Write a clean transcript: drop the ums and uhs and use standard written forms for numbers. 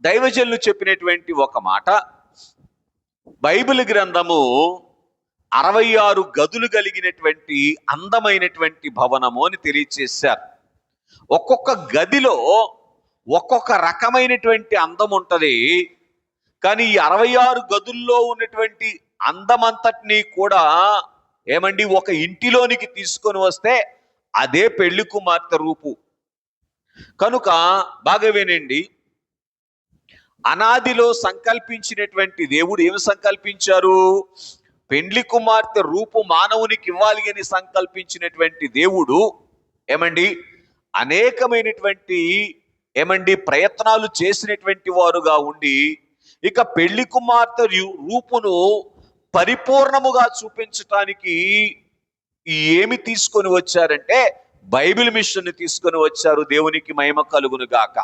దైవజనులు చెప్పినటువంటి ఒక మాట, బైబిల్ గ్రంథము 66 గదులు కలిగినటువంటి అందమైనటువంటి భవనము అని తెలియచేశారు. ఒక్కొక్క గదిలో ఒక్కొక్క రకమైనటువంటి అందం ఉంటది. కానీ ఈ 66 గదుల్లో ఉన్నటువంటి అందమంతటినీ కూడా ఏమండి ఒక ఇంటిలోనికి తీసుకొని వస్తే అదే పెళ్లి కుమార్తె రూపు. కనుక బాగా వినండి, అనాదిలో సంకల్పించినటువంటి దేవుడు ఏమి సంకల్పించారు? పెండ్లి కుమార్తె రూపు మానవునికి ఇవ్వాలి అని సంకల్పించినటువంటి దేవుడు ఏమండి అనేకమైనటువంటి ప్రయత్నాలు చేసినటువంటి వారుగా ఉండి, ఇక పెళ్లి కుమార్తె రూపును పరిపూర్ణముగా చూపించటానికి ఏమి తీసుకొని వచ్చారంటే బైబిల్ మిషన్ తీసుకొని వచ్చారు. దేవునికి మహిమ కలుగును గాక.